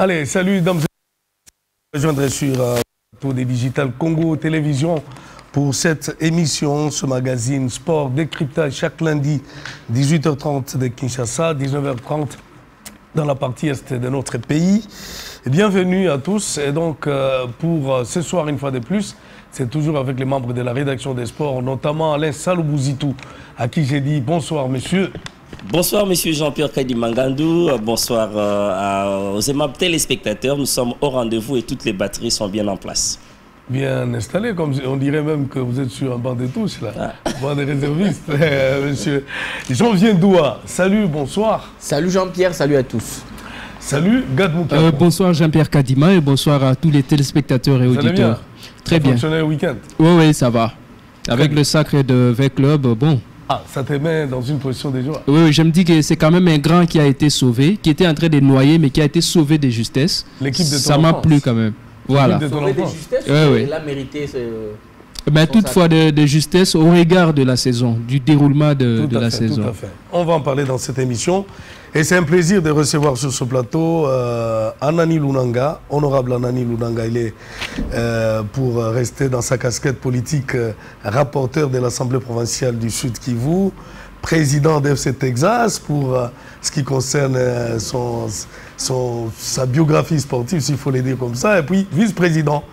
Allez, salut, dames et messieurs. Je rejoindrai sur Plateau des Digital Congo Télévision pour cette émission, ce magazine Sport Décryptage chaque lundi, 18h30 de Kinshasa, 19h30 dans la partie est de notre pays. Et bienvenue à tous. Et donc, pour ce soir, une fois de plus, c'est toujours avec les membres de la rédaction des sports, notamment Alain Salobouzitou, à qui j'ai dit bonsoir, monsieur. Bonsoir, monsieur Jean-Pierre Kadimangandou. Bonsoir aux aimables téléspectateurs. Nous sommes au rendez-vous et toutes les batteries sont bien en place. Bien installé, comme on dirait même que vous êtes sur un banc de touche, là. Banc de réservistes, monsieur. Jean-Viens Doua, salut, bonsoir. Salut Jean-Pierre, salut à tous. Salut, Gad Moukako. Bonsoir Jean-Pierre Kadima et bonsoir à tous les téléspectateurs et auditeurs. Bien. Très bien. Fonctionné le week-end? Oui, ça va. Avec le sacre de V-Club, bon. Ah, ça te met dans une position de joie. Oui, je me dis que c'est quand même un grand qui a été sauvé, qui était en train de noyer, mais qui a été sauvé de justesse. L'équipe de ton Ça m'a plu quand même. Voilà. Sauvé de justesse, oui. il a mérité mais toutefois de justesse au regard de la saison, du déroulement de la saison. Tout à fait. On va en parler dans cette émission. Et c'est un plaisir de recevoir sur ce plateau Anani Lunanga, honorable Anani Lunanga. Il est, pour rester dans sa casquette politique, rapporteur de l'Assemblée provinciale du Sud Kivu, président d'FC Texas pour ce qui concerne sa biographie sportive, s'il faut le dire comme ça, et puis vice-président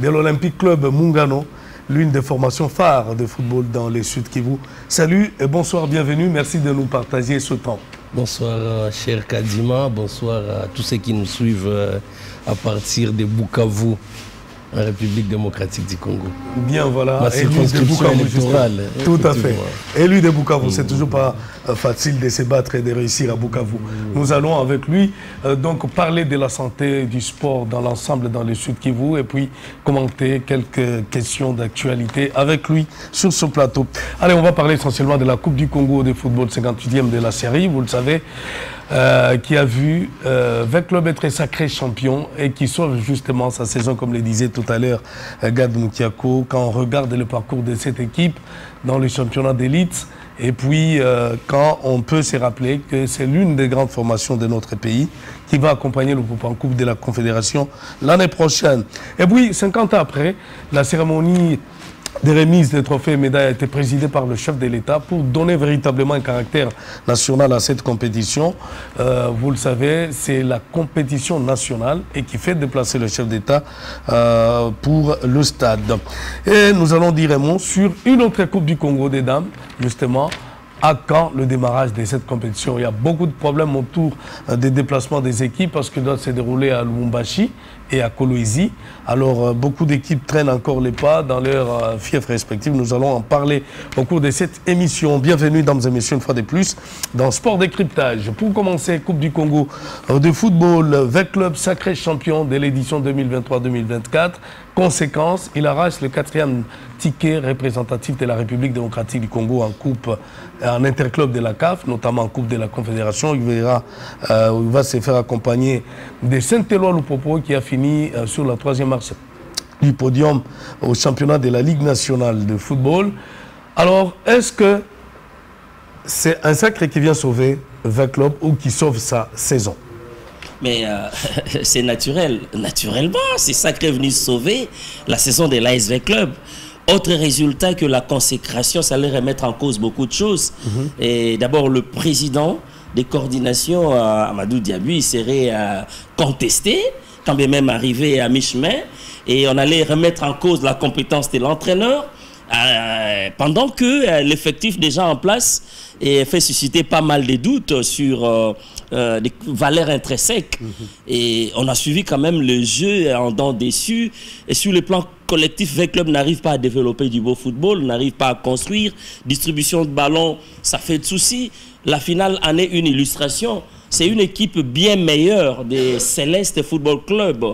de l'Olympique Club Mungano, l'une des formations phares de football dans le Sud Kivu. Salut et bonsoir, bienvenue, merci de nous partager ce temps. Bonsoir cher Kadima, bonsoir à tous ceux qui nous suivent à partir de Bukavu, en République démocratique du Congo. Bien, voilà. Ma circonscription électorale. Tout à fait. Élu de Bukavu, c'est toujours pas facile de se battre et de réussir à Bukavu. Nous allons avec lui donc parler de la santé du sport dans l'ensemble dans le Sud Kivu et puis commenter quelques questions d'actualité avec lui sur ce plateau. Allez, on va parler essentiellement de la Coupe du Congo de football 58e de la série, vous le savez. Qui a vu V-Club être sacré champion et qui sauve justement sa saison, comme le disait tout à l'heure Gad Moukako, quand on regarde le parcours de cette équipe dans le championnat d'élite. Et puis, quand on peut se rappeler que c'est l'une des grandes formations de notre pays qui va accompagner le groupe en Coupe de la Confédération l'année prochaine. Et puis, 50 ans après, la cérémonie des remises des trophées et médailles a été présidée par le chef de l'État pour donner véritablement un caractère national à cette compétition. Vous le savez, c'est la compétition nationale et qui fait déplacer le chef d'État pour le stade. Et nous allons dire un mot sur une autre Coupe du Congo des dames, justement, à quand le démarrage de cette compétition. Il y a beaucoup de problèmes autour des déplacements des équipes parce que doit se dérouler à Lubumbashi et à Kolwezi. Alors, beaucoup d'équipes traînent encore les pas dans leurs fiefs respectifs. Nous allons en parler au cours de cette émission. Bienvenue, dames et messieurs, une fois de plus, dans Sport Décryptage. Pour commencer, Coupe du Congo de football, V-Club sacré champion de l'édition 2023-2024. Conséquence, il arrache le 4e ticket représentatif de la République démocratique du Congo en coupe, en interclub de la CAF, notamment en coupe de la Confédération. Il va se faire accompagner de Saint-Éloi Lupopo qui a fini sur la 3e marche du podium au championnat de la Ligue nationale de football. Alors, est-ce que c'est un sacre qui vient sauver V-Club ou qui sauve sa saison? Mais c'est naturel. Naturellement, c'est ça qui est venu sauver la saison de l'ASV Club. Autre résultat que la consécration, ça allait remettre en cause beaucoup de choses. Et d'abord, le président des coordinations, Amadou Diaby, il serait contesté, quand bien même arrivé à mi-chemin. Et on allait remettre en cause la compétence de l'entraîneur, pendant que l'effectif déjà en place fait susciter pas mal de doutes sur des valeurs intrinsèques. Et on a suivi quand même le jeu en dents déçus. Et sur le plan collectif, V-Club n'arrive pas à développer du beau football, n'arrive pas à construire. Distribution de ballons, ça fait de soucis. La finale en est une illustration. C'est une équipe bien meilleure des Célestes Football Club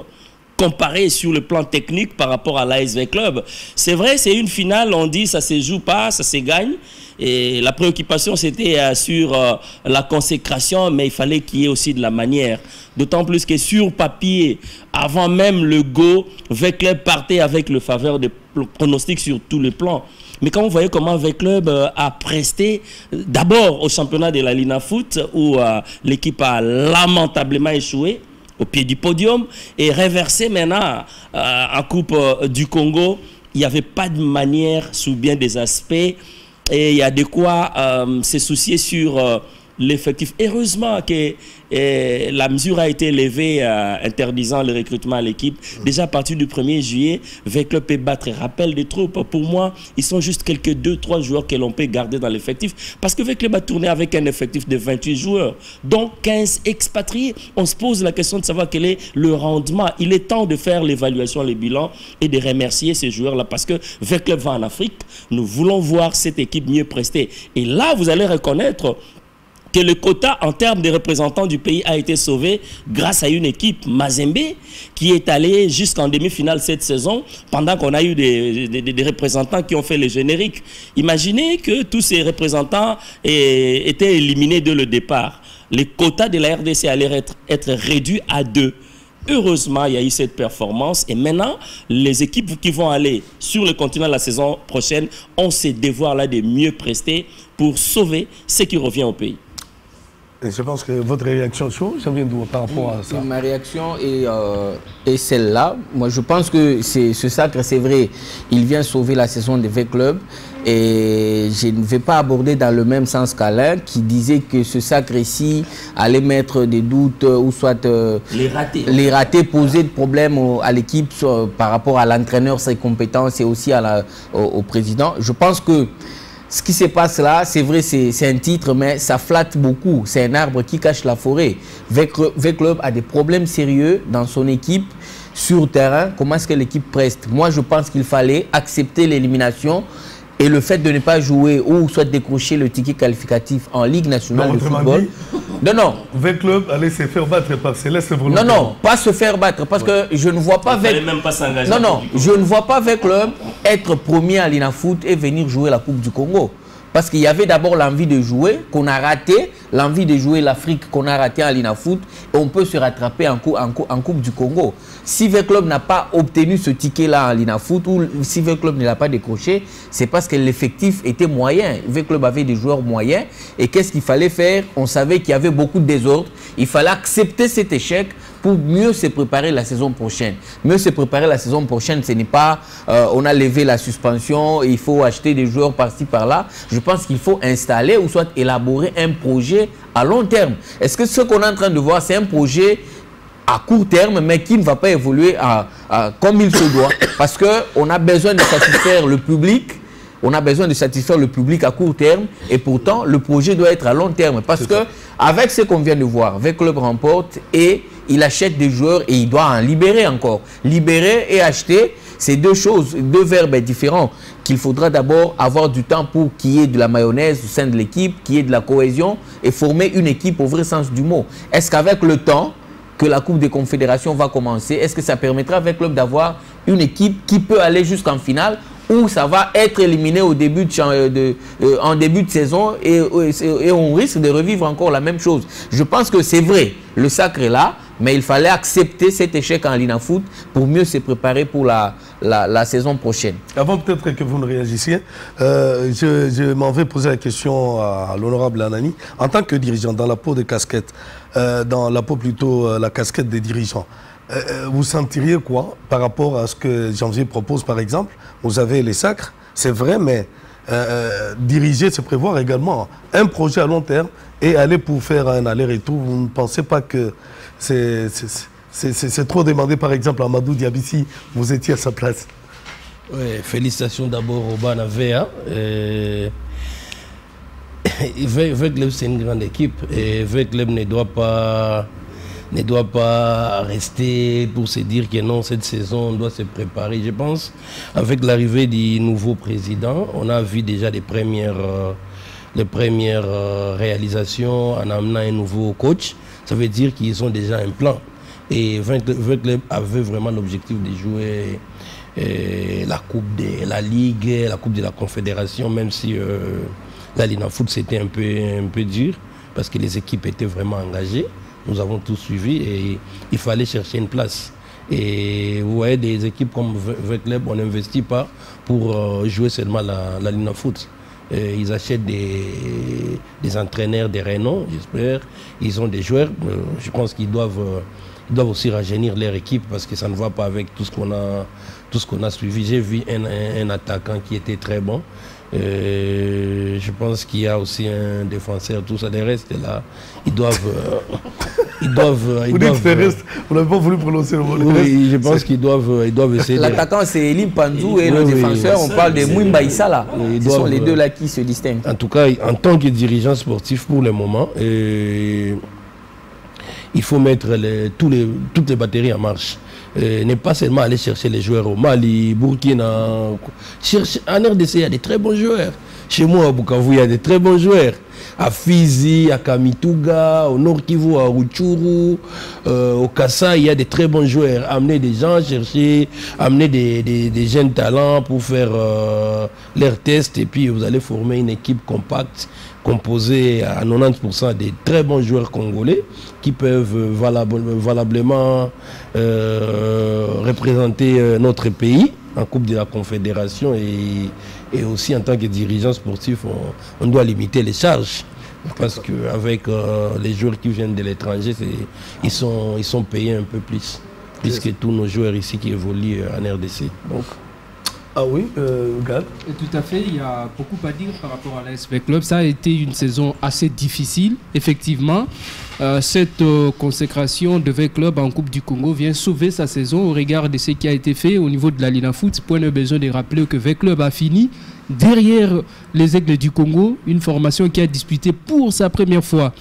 comparé sur le plan technique par rapport à l'ASV Club. C'est vrai, c'est une finale, on dit ça se joue pas, ça se gagne. Et la préoccupation, c'était sur la consécration, mais il fallait qu'il y ait aussi de la manière. D'autant plus que sur papier, avant même le go, V-Club partait avec le faveur de pronostics sur tous les plans. Mais quand vous voyez comment V-Club a presté, d'abord au championnat de la Lina Foot, où l'équipe a lamentablement échoué, au pied du podium et renverser maintenant en Coupe du Congo. Il n'y avait pas de manière sous bien des aspects et il y a de quoi se soucier sur l'effectif. Heureusement que la mesure a été levée interdisant le recrutement à l'équipe. Déjà à partir du 1er juillet, V-Club peut battre rappel des troupes. Pour moi, ils sont juste quelques 2-3 joueurs que l'on peut garder dans l'effectif. Parce que V-Club a tourné avec un effectif de 28 joueurs, dont 15 expatriés. On se pose la question de savoir quel est le rendement. Il est temps de faire l'évaluation, les bilans et de remercier ces joueurs-là. Parce que V-Club va en Afrique. Nous voulons voir cette équipe mieux prester. Et là, vous allez reconnaître que le quota en termes de représentants du pays a été sauvé grâce à une équipe Mazembe qui est allée jusqu'en demi-finale cette saison pendant qu'on a eu des représentants qui ont fait le générique. Imaginez que tous ces représentants étaient éliminés dès le départ. Les quotas de la RDC allaient être réduits à 2. Heureusement, il y a eu cette performance et maintenant, les équipes qui vont aller sur le continent la saison prochaine ont ces devoirs-là de mieux prester pour sauver ce qui revient au pays. Et je pense que votre réaction chaud, ça vient d'où par rapport à ça? Ma réaction est celle-là. Moi, je pense que ce sacre, c'est vrai, il vient sauver la saison des V-Club. Et je ne vais pas aborder dans le même sens qu'Alain, qui disait que ce sacre ici allait mettre des doutes ou soit les ratés poser de problèmes à l'équipe par rapport à l'entraîneur, ses compétences et aussi au président. Je pense que ce qui se passe là, c'est vrai, c'est un titre, mais ça flatte beaucoup. C'est un arbre qui cache la forêt. V-Club a des problèmes sérieux dans son équipe, sur terrain. Comment est-ce que l'équipe preste? Moi, je pense qu'il fallait accepter l'élimination et le fait de ne pas jouer ou soit décrocher le ticket qualificatif en Ligue nationale de football. Non. V-Club allait se faire battre par Céleste volontairement. Non, pas se faire battre, parce que je ne vois pas je ne vois pas V-Club être premier à l'INAFoot et venir jouer la Coupe du Congo. Parce qu'il y avait d'abord l'envie de jouer, qu'on a raté, l'envie de jouer l'Afrique qu'on a raté à l'INAFoot, et on peut se rattraper en Coupe du Congo. Si V-Club n'a pas obtenu ce ticket-là en l'INAFoot, ou si V-Club ne l'a pas décroché, c'est parce que l'effectif était moyen. V-Club avait des joueurs moyens, et qu'est-ce qu'il fallait faire? On savait qu'il y avait beaucoup de désordre, il fallait accepter cet échec pour mieux se préparer la saison prochaine. Mieux se préparer la saison prochaine, ce n'est pas on a levé la suspension, il faut acheter des joueurs par-ci par-là. Je pense qu'il faut installer ou soit élaborer un projet à long terme. Est-ce que ce qu'on est en train de voir, c'est un projet à court terme, mais qui ne va pas évoluer comme il se doit? Parce qu'on a besoin de satisfaire le public. On a besoin de satisfaire le public à court terme et pourtant le projet doit être à long terme. Parce que avec ce qu'on vient de voir, V-Club remporte et il achète des joueurs et il doit en libérer encore. Libérer et acheter, c'est deux choses, deux verbes différents qu'il faudra d'abord avoir du temps pour qu'il y ait de la mayonnaise au sein de l'équipe, qu'il y ait de la cohésion et former une équipe au vrai sens du mot. Est-ce qu'avec le temps que la Coupe des Confédérations va commencer, est-ce que ça permettra avec le club d'avoir une équipe qui peut aller jusqu'en finale ou ça va être éliminé au début en début de saison et on risque de revivre encore la même chose. Je pense que c'est vrai, le sacre est là, mais il fallait accepter cet échec en l'INAFoot pour mieux se préparer pour la saison prochaine. Avant peut-être que vous ne réagissiez, je m'en vais poser la question à l'honorable Anani. En tant que dirigeant, dans la peau de casquette, dans la peau plutôt la casquette des dirigeants, vous sentiriez quoi par rapport à ce que Janvier propose par exemple? Vous avez les sacres, c'est vrai, mais diriger, c'est prévoir également un projet à long terme et aller pour faire un aller-retour. Vous ne pensez pas que c'est trop demandé par exemple à Amadou Diaby si vous étiez à sa place? Oui, félicitations d'abord au Banavea. V-Club, c'est une grande équipe et V-Club ne doit pas rester pour se dire que non, cette saison, on doit se préparer. Je pense, avec l'arrivée du nouveau président, on a vu déjà les premières réalisations en amenant un nouveau coach. Ça veut dire qu'ils ont déjà un plan. Et V-Club avait vraiment l'objectif de jouer la Coupe de la Ligue, la Coupe de la Confédération, même si la l'INAFoot c'était un peu dur, parce que les équipes étaient vraiment engagées. Nous avons tout suivi et il fallait chercher une place. Et vous voyez, des équipes comme V-Club, on n'investit pas pour jouer seulement la l'INAFoot. Ils achètent des entraîneurs, des renom, j'espère. Ils ont des joueurs. Je pense qu'ils doivent ils doivent aussi rajeunir leur équipe parce que ça ne va pas avec tout ce qu'on a suivi. J'ai vu un attaquant qui était très bon. Je pense qu'il y a aussi un défenseur, tout ça. Les restes là, ils doivent. Vous n'avez pas voulu prononcer le mot. Oui, je pense qu'ils doivent essayer. L'attaquant c'est Elim Panzou et le défenseur, on parle de Mwimba Issala. Ce sont les deux là qui se distinguent. En tout cas, en tant que dirigeant sportif pour le moment, il faut mettre toutes les batteries en marche. Ne pas seulement aller chercher les joueurs au Mali, Burkina. En RDC, il y a des très bons joueurs. Chez moi, à Bukavu, il y a des très bons joueurs. À Fizi, à Kamituga, au Nord Kivu, à Rutshuru, au Kassa, il y a des très bons joueurs. Amener des gens, amener des jeunes talents pour faire leurs tests. Et puis, vous allez former une équipe compacte, composée à 90% des très bons joueurs congolais qui peuvent valablement représenter notre pays en Coupe de la Confédération et aussi en tant que dirigeant sportif, on doit limiter les charges parce qu'avec les joueurs qui viennent de l'étranger, ils sont payés un peu plus que tous nos joueurs ici qui évoluent en RDC. Donc, ah oui, Gad. Tout à fait, il y a beaucoup à dire par rapport à l'ASV Club. Ça a été une saison assez difficile, effectivement. Cette consécration de V Club en Coupe du Congo vient sauver sa saison au regard de ce qui a été fait au niveau de la Linafoot. Point de besoin de rappeler que V Club a fini derrière les Aigles du Congo, une formation qui a disputé pour sa première fois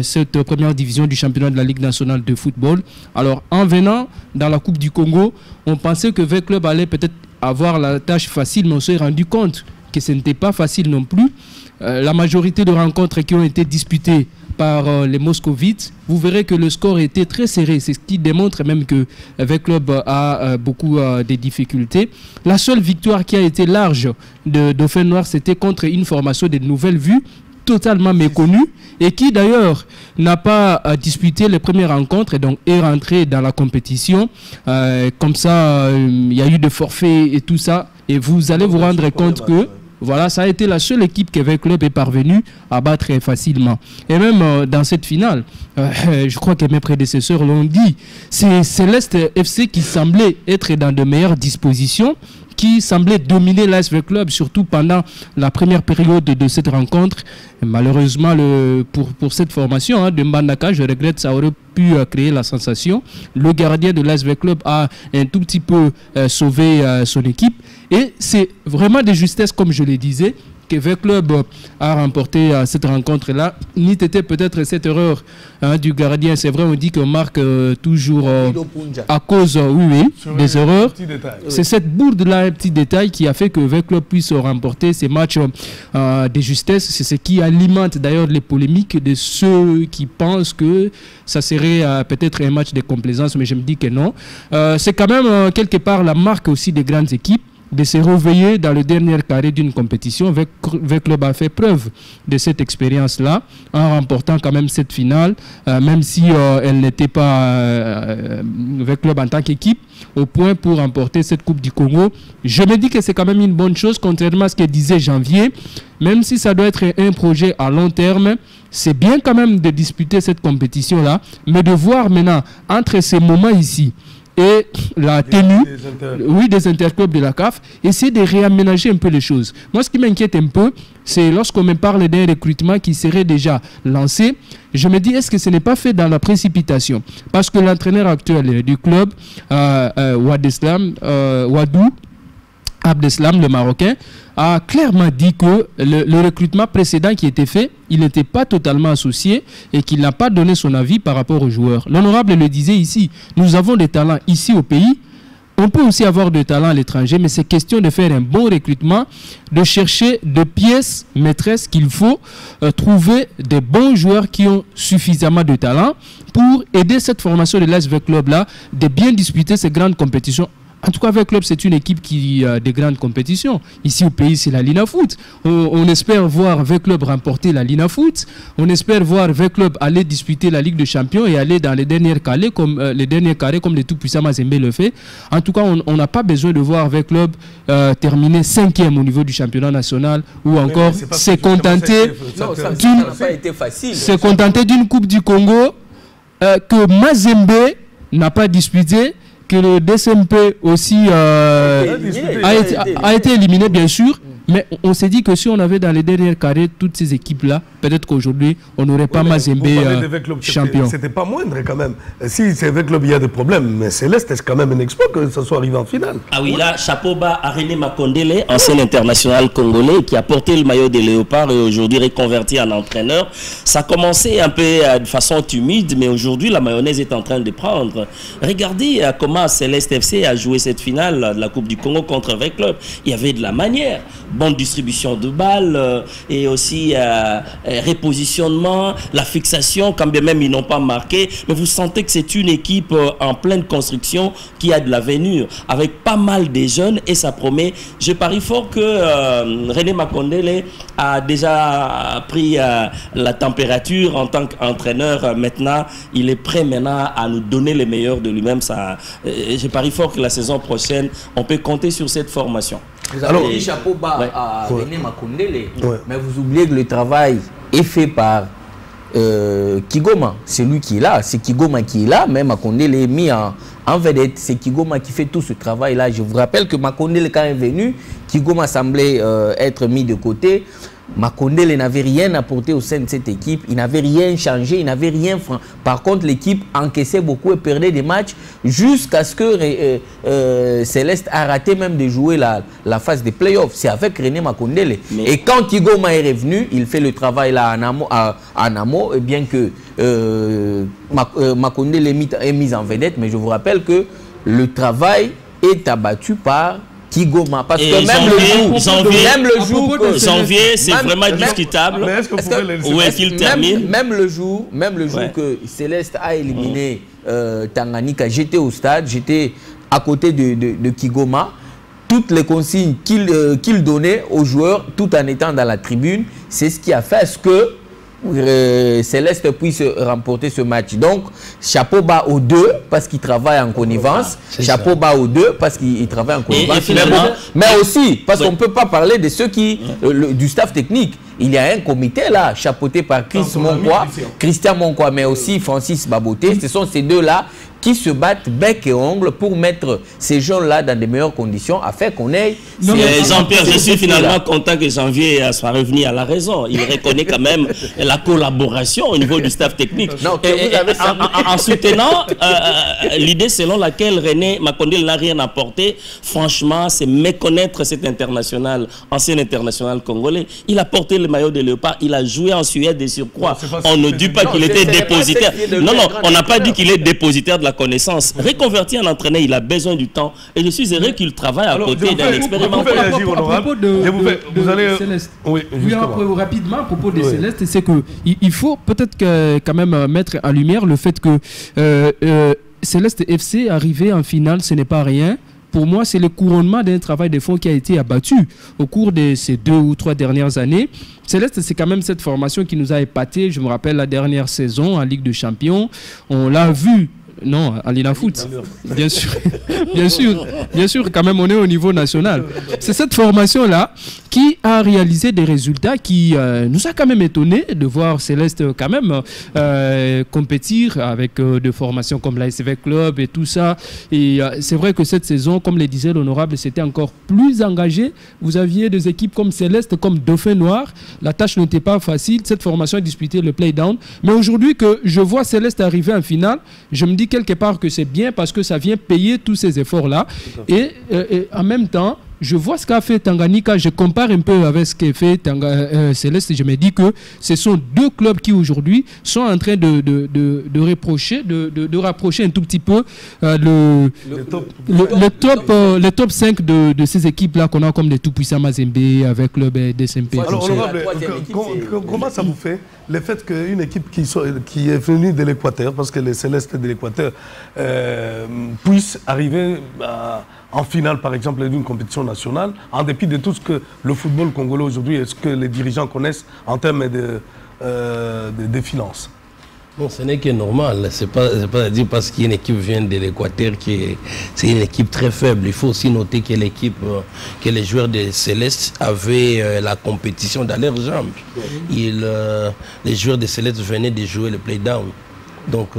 cette première division du championnat de la Ligue nationale de football. Alors, en venant dans la Coupe du Congo, on pensait que V Club allait peut-être avoir la tâche facile, mais on s'est rendu compte que ce n'était pas facile non plus. La majorité de rencontres qui ont été disputées par les Moscovites, vous verrez que le score était très serré. C'est ce qui démontre même que le club a beaucoup de difficultés. La seule victoire qui a été large de Dauphin Noir, c'était contre une formation de Nouvelle Vue, totalement méconnue, et qui d'ailleurs n'a pas disputé les premières rencontres et donc est rentré dans la compétition. Comme ça, il y a eu des forfaits et tout ça. Et vous allez vous rendre compte que voilà, ça a été la seule équipe que le club est parvenu à battre très facilement. Et même dans cette finale, je crois que mes prédécesseurs l'ont dit, c'est Céleste FC qui semblait être dans de meilleures dispositions, qui semblait dominer l'ASV Club, surtout pendant la première période de cette rencontre. Et malheureusement, pour cette formation de Mbandaka, je regrette, ça aurait pu créer la sensation. Le gardien de l'ASV Club a un tout petit peu sauvé son équipe. Et c'est vraiment de justesse, comme je le disais, que V Club a remporté cette rencontre-là. Ni était peut-être cette erreur du gardien. C'est vrai, on dit qu'on marque toujours à cause des erreurs. C'est cette bourde-là, un petit détail, qui a fait que V Club puisse remporter ces matchs de justesse. C'est ce qui alimente d'ailleurs les polémiques de ceux qui pensent que ça serait peut-être un match de complaisance, mais je me dis que non. C'est quand même quelque part la marque aussi des grandes équipes, de se réveiller dans le dernier carré d'une compétition. V Club a fait preuve de cette expérience-là en remportant quand même cette finale, même si elle n'était pas V Club en tant qu'équipe au point pour remporter cette Coupe du Congo. Je me dis que c'est quand même une bonne chose, contrairement à ce que disait Janvier. Même si ça doit être un projet à long terme, c'est bien quand même de disputer cette compétition-là, mais de voir maintenant entre ces moments ici et la tenue des interclubs de la CAF, essayer de réaménager un peu les choses. Moi, ce qui m'inquiète un peu, c'est lorsqu'on me parle d'un recrutement qui serait déjà lancé, je me dis, est-ce que ce n'est pas fait dans la précipitation? Parce que l'entraîneur actuel du club, Wadou Abdeslam, le Marocain, a clairement dit que le recrutement précédent qui était fait, il n'était pas totalement associé et qu'il n'a pas donné son avis par rapport aux joueurs. L'honorable le disait ici, nous avons des talents ici au pays, on peut aussi avoir des talents à l'étranger, mais c'est question de faire un bon recrutement, de chercher des pièces maîtresses qu'il faut, trouver des bons joueurs qui ont suffisamment de talent pour aider cette formation de l'ASV Club-là de bien disputer ces grandes compétitions. En tout cas, V Club, c'est une équipe qui a des grandes compétitions. Ici au pays, c'est la Linafoot. On espère voir V Club remporter la Linafoot. On espère voir V Club aller disputer la Ligue des Champions et aller dans les derniers carrés comme les tout-puissants Mazembe le fait. En tout cas, on n'a pas besoin de voir V Club terminer 5e au niveau du championnat national ou encore se contenter d'une Coupe du Congo que Mazembe n'a pas disputé, que le DSMP aussi a été éliminé, bien sûr. Mais on s'est dit que si on avait dans les derniers carrés toutes ces équipes-là, peut-être qu'aujourd'hui, on n'aurait pas Mazembe champion. C'était pas moindre quand même. Si c'est avec club, il y a des problèmes. Mais Céleste, c'est quand même un exploit que ça soit arrivé en finale. Ah oui, là, chapeau bas à René Makondele, ancien international congolais, qui a porté le maillot des Léopards et aujourd'hui reconverti en entraîneur. Ça a commencé un peu de façon timide, mais aujourd'hui, la mayonnaise est en train de prendre. Regardez comment Céleste FC a joué cette finale de la Coupe du Congo contre Avec Club. Il y avait de la manière. Bonne distribution de balles et aussi repositionnement, la fixation, quand bien même ils n'ont pas marqué. Mais vous sentez que c'est une équipe en pleine construction qui a de l'avenir, avec pas mal de jeunes et ça promet. Je parie fort que René Makondele a déjà pris la température en tant qu'entraîneur. Maintenant, il est prêt maintenant à nous donner les meilleurs de lui-même. Je parie fort que la saison prochaine, on peut compter sur cette formation. Vous avez dit chapeau bas à René Makondele, mais vous oubliez que le travail est fait par Kigoma. C'est lui qui est là, c'est Kigoma qui est là, mais Makondele est mis en vedette. C'est Kigoma qui fait tout ce travail-là. Je vous rappelle que Makondele, quand il est venu, Kigoma semblait être mis de côté. Makondele n'avait rien apporté au sein de cette équipe, il n'avait rien changé, il n'avait rien fait. Par contre, l'équipe encaissait beaucoup et perdait des matchs jusqu'à ce que Céleste a raté même de jouer la phase des playoffs. C'est avec René Makondele. Et quand Kigoma est revenu, il fait le travail là en amont, et bien que Makondele est mis en vedette, mais je vous rappelle que le travail est abattu par Kigoma, parce que même le jour janvier, c'est vraiment discutable. Où est-ce qu'il termine? Même le jour que Céleste a éliminé Tanganyika, j'étais au stade, j'étais à côté de Kigoma. Toutes les consignes qu'il donnait aux joueurs, tout en étant dans la tribune, c'est ce qui a fait à ce que Céleste puisse remporter ce match. Donc, chapeau bas aux deux parce qu'ils travaillent en connivence. Chapeau bas aux deux parce qu'ils travaillent en connivence. Mais aussi parce qu'on ne peut pas parler de ceux qui du staff technique. Il y a un comité là, chapeauté par Christian Monkoua, mais aussi Francis Baboté. Ce sont ces deux-là qui se battent bec et ongle pour mettre ces gens-là dans de meilleures conditions afin qu'on ait... Jean-Pierre, je suis finalement content que Janvier soit revenu à la raison. Il reconnaît quand même la collaboration au niveau du staff technique. En soutenant l'idée selon laquelle René Makondele n'a rien apporté, franchement, c'est méconnaître cet international, ancien international congolais. Il a porté le maillot de Léopard, il a joué en Suède des surcroîts. On ne dit pas qu'il était dépositaire. Non, on n'a pas dit qu'il est dépositaire de la connaissance. Reconverti en entraîneur, il a besoin du temps. Et je suis heureux qu'il travaille à côté d'un expérimenté. Rapidement, à propos des Célestes, c'est qu'il faut peut-être quand même mettre en lumière le fait que Céleste FC arrivé en finale, ce n'est pas rien. Pour moi, c'est le couronnement d'un travail de fond qui a été abattu au cours de ces 2 ou 3 dernières années. Céleste, c'est quand même cette formation qui nous a épaté. Je me rappelle la dernière saison en Ligue des Champions. On l'a vu. Non, à l'INAFoot, bien sûr, bien sûr, quand même on est au niveau national. C'est cette formation-là qui a réalisé des résultats qui nous a quand même étonnés de voir Céleste quand même compétir avec des formations comme l'ASV Club et tout ça. Et c'est vrai que cette saison, comme le disait l'honorable, c'était encore plus engagé. Vous aviez des équipes comme Céleste, comme Dauphin Noir. La tâche n'était pas facile. Cette formation a disputé le play-down. Mais aujourd'hui que je vois Céleste arriver en finale, je me dis quelque part que c'est bien parce que ça vient payer tous ces efforts-là. Et en même temps, je vois ce qu'a fait Tanganyika, je compare un peu avec ce qu'a fait Céleste, je me dis que ce sont 2 clubs qui aujourd'hui sont en train de rapprocher un tout petit peu le top 5 de ces équipes-là qu'on a comme des tout-puissants Mazembe avec Club DSMP. Alors, comment ça vous fait le fait qu'une équipe qui est venue de l'Équateur, parce que les Célestes de l'Équateur puisse arriver en finale, par exemple, d'une compétition nationale, en dépit de tout ce que le football congolais aujourd'hui et ce que les dirigeants connaissent en termes de finances? Bon, ce n'est que normal. C'est pas à dire parce qu'une équipe vient de l'Équateur c'est une équipe très faible. Il faut aussi noter que les joueurs de Céleste avaient la compétition dans leurs jambes. Les joueurs de Céleste venaient de jouer le play-down. Donc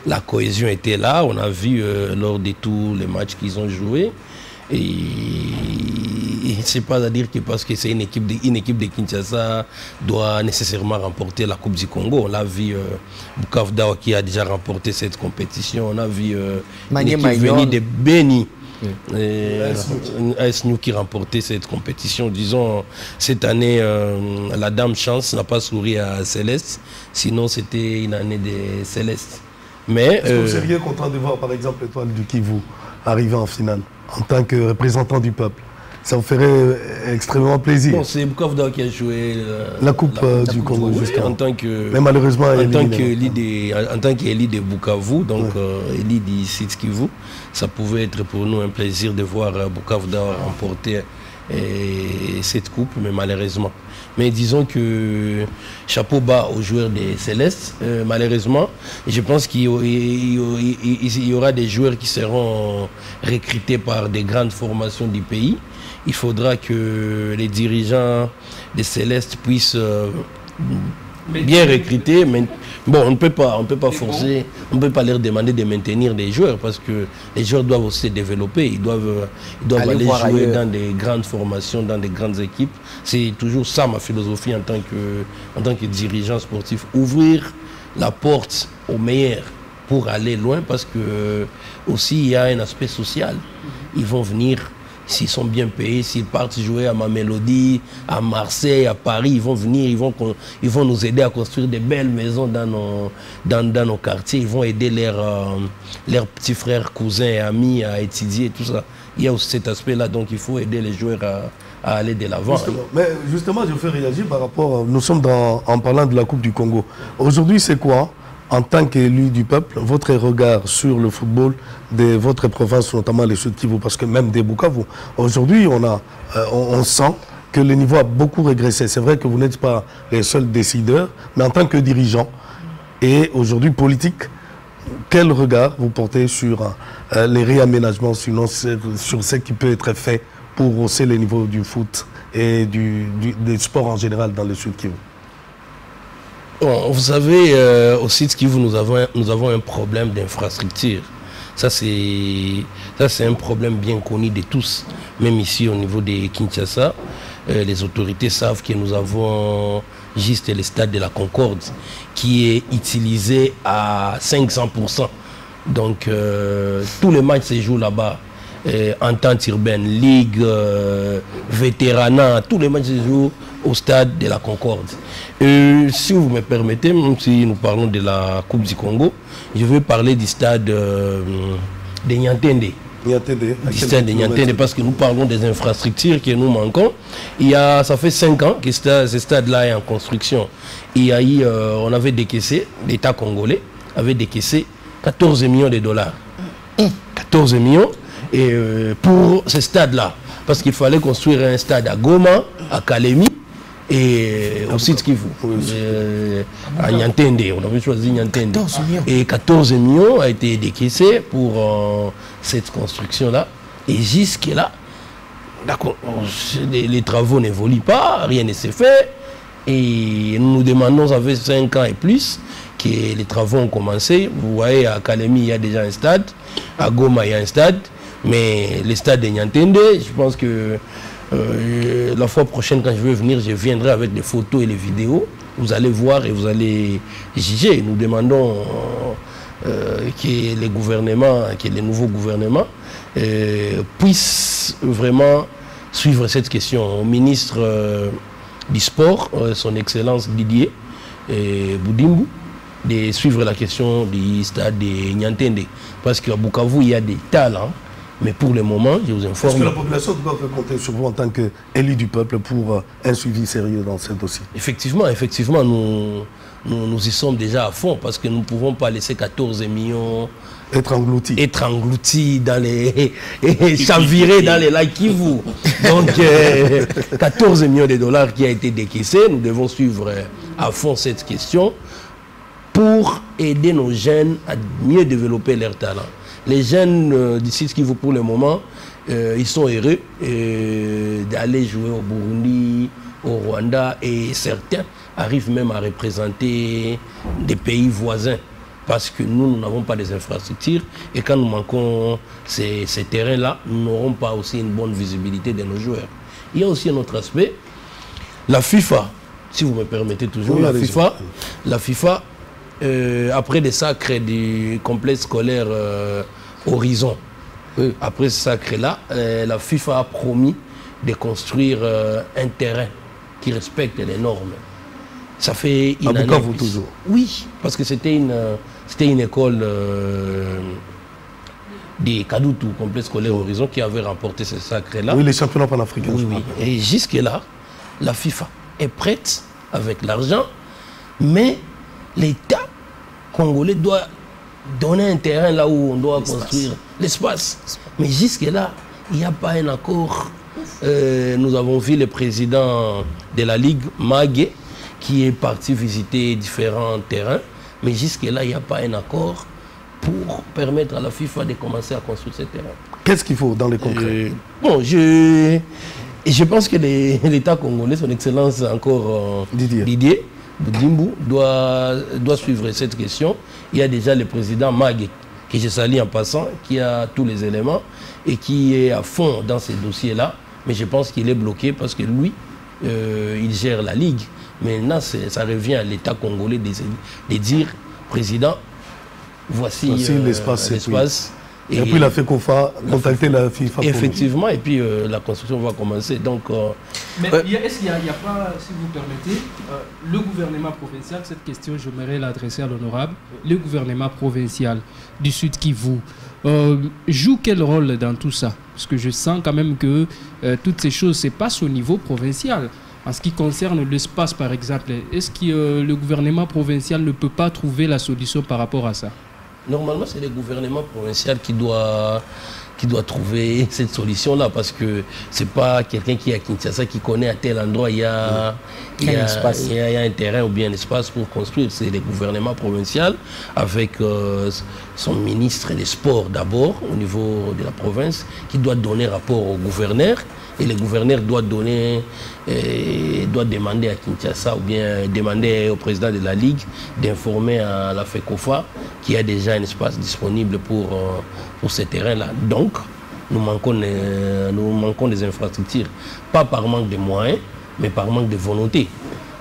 la cohésion était là, on a vu lors de tous les matchs qu'ils ont joués. Et c'est pas à dire que parce que c'est une équipe de Kinshasa doit nécessairement remporter la Coupe du Congo. On l'a vu Bukavu Dawa qui a déjà remporté cette compétition. On a vu une équipe venue de Beni. AS New qui remportait cette compétition. Disons, cette année, la Dame Chance n'a pas souri à Céleste, sinon c'était une année de Céleste. Mais est-ce que vous seriez content de voir par exemple l'Étoile du Kivu arriver en finale en tant que représentant du peuple? Ça vous ferait extrêmement plaisir. Bon, c'est Bukavu Dawa qui a joué la coupe du Congo, justement. En tant que, mais malheureusement, en tant qu'élite de Bukavu, donc élite du Sud Kivu, ça pouvait être pour nous un plaisir de voir Bukavu Dawa remporter cette coupe, mais malheureusement. Mais disons que chapeau bas aux joueurs des Célestes, malheureusement, je pense qu'il y aura des joueurs qui seront recrutés par des grandes formations du pays. Il faudra que les dirigeants des Célestes puissent bien recruter. Mais bon, on ne peut pas forcer, on ne peut pas leur demander de maintenir des joueurs parce que les joueurs doivent aussi se développer. Ils doivent aller jouer dans des grandes formations, dans des grandes équipes. C'est toujours ça ma philosophie en tant que dirigeant sportif. Ouvrir la porte aux meilleurs pour aller loin parce que aussi il y a un aspect social. Ils vont venir. S'ils sont bien payés, s'ils partent jouer à Mamelodi, à Marseille, à Paris, ils vont venir, ils vont nous aider à construire des belles maisons dans nos quartiers. Ils vont aider leurs petits frères, cousins et amis à étudier, tout ça. Il y a aussi cet aspect-là, donc il faut aider les joueurs à aller de l'avant. Mais justement, je fais réagir par rapport, nous sommes en parlant de la Coupe du Congo. Aujourd'hui, c'est quoi, en tant qu'élu du peuple, votre regard sur le football de votre province, notamment les Sud Kivu, parce que même des Bukavu, aujourd'hui, on sent que le niveau a beaucoup régressé. C'est vrai que vous n'êtes pas les seuls décideurs, mais en tant que dirigeant et aujourd'hui politique, quel regard vous portez sur les réaménagements, sinon sur ce qui peut être fait pour hausser les niveaux du foot et des sports en général dans le Sud Kivu? Bon, vous savez, au Sud Kivu, nous avons un problème d'infrastructure. Ça, c'est un problème bien connu de tous. Même ici, au niveau de Kinshasa, les autorités savent que nous avons juste le stade de la Concorde qui est utilisé à 500%. Donc, tous les matchs se jouent là-bas. Entente urbaine, ligue, vétéranat, tous les matchs se jouent au stade de la Concorde. Si vous me permettez, même si nous parlons de la Coupe du Congo, je veux parler du stade de Niantende. Du stade de Niantende, parce que nous parlons des infrastructures que nous manquons. Ça fait 5 ans que ce stade-là est en construction. On avait décaissé, l'État congolais avait décaissé 14 millions de dollars. 14 millions pour ce stade-là. Parce qu'il fallait construire un stade à Goma, à Kalemi, et au Sud Kivu, à Niantende. On avait choisi Niantende. Et 14 millions a été décaissé pour cette construction-là. Et jusque-là, les travaux n'évoluent pas, rien ne s'est fait. Et nous nous demandons, ça fait 5 ans et plus, que les travaux ont commencé. Vous voyez, à Kalemi, il y a déjà un stade. À Goma, il y a un stade. Mais le stade de Niantende, je pense que la fois prochaine, quand je vais venir, je viendrai avec des photos et les vidéos. Vous allez voir et vous allez juger. Nous demandons que les nouveaux gouvernements puissent vraiment suivre cette question. Au ministre du Sport, son Excellence Didier Boudimbu, de suivre la question du stade de Niantende. Parce qu'à Bukavu, il y a des talents. Mais pour le moment, je vous informe... Est-ce que la population doit compter sur vous en tant qu'élu du peuple pour un suivi sérieux dans ce dossier? Effectivement, nous y sommes déjà à fond parce que nous ne pouvons pas laisser 14 millions... Être engloutis dans les... chavirés dans les lacs Kivu. Donc, 14 millions de dollars qui a été décaissé. Nous devons suivre à fond cette question pour aider nos jeunes à mieux développer leurs talents. Les jeunes d'ici qui vous pour le moment, ils sont heureux d'aller jouer au Burundi, au Rwanda, et certains arrivent même à représenter des pays voisins. Parce que nous n'avons pas des infrastructures et quand nous manquons ces terrains-là, nous n'aurons pas aussi une bonne visibilité de nos joueurs. Il y a aussi un autre aspect, la FIFA, si vous me permettez toujours, la FIFA après des sacres du complexe scolaire Horizon, après ce sacre-là, la FIFA a promis de construire un terrain qui respecte les normes. Ça fait une année. À Bukavu toujours. Oui, parce que c'était une école de Kadutu, complexe scolaire Horizon, qui avait remporté ce sacre-là. Oui, les championnats panafricains. Oui, oui. Et jusque-là, la FIFA est prête avec l'argent, mais l'État congolais doit donner un terrain là où on doit construire l'espace. Mais jusque-là, il n'y a pas un accord. Nous avons vu le président de la Ligue, Magué, qui est parti visiter différents terrains, mais jusque-là, il n'y a pas un accord pour permettre à la FIFA de commencer à construire ces terrains. Qu'est-ce qu'il faut dans les concrets? Bon, je pense que l'État congolais, son Excellence encore Didier Boudimbu, doit suivre cette question. Il y a déjà le président Magué, que je salue en passant, qui a tous les éléments et qui est à fond dans ces dossiers-là, mais je pense qu'il est bloqué parce que lui, il gère la Ligue. Maintenant, ça revient à l'État congolais de dire, président, voici l'espace. Et puis la FECOFA contacter la FIFA. Effectivement, et puis la construction va commencer. Donc, mais est-ce qu'il n'y a pas, si vous permettez, le gouvernement provincial, cette question, j'aimerais l'adresser à l'honorable, le gouvernement provincial du Sud Kivu joue quel rôle dans tout ça? Parce que je sens quand même que toutes ces choses se passent au niveau provincial. En ce qui concerne l'espace, par exemple, est-ce que le gouvernement provincial ne peut pas trouver la solution par rapport à ça? Normalement, c'est le gouvernement provincial qui doit trouver cette solution-là, parce que ce n'est pas quelqu'un qui est à Kinshasa qui connaît à tel endroit, il y a un terrain ou bien un espace pour construire. C'est le gouvernement provincial avec son ministre des Sports d'abord, au niveau de la province, qui doit donner rapport au gouverneur. Et le gouverneur doit demander à Kinshasa ou bien demander au président de la Ligue d'informer à la FECOFA qu'il y a déjà un espace disponible pour ce terrain-là. Donc, nous manquons des infrastructures, pas par manque de moyens, mais par manque de volonté.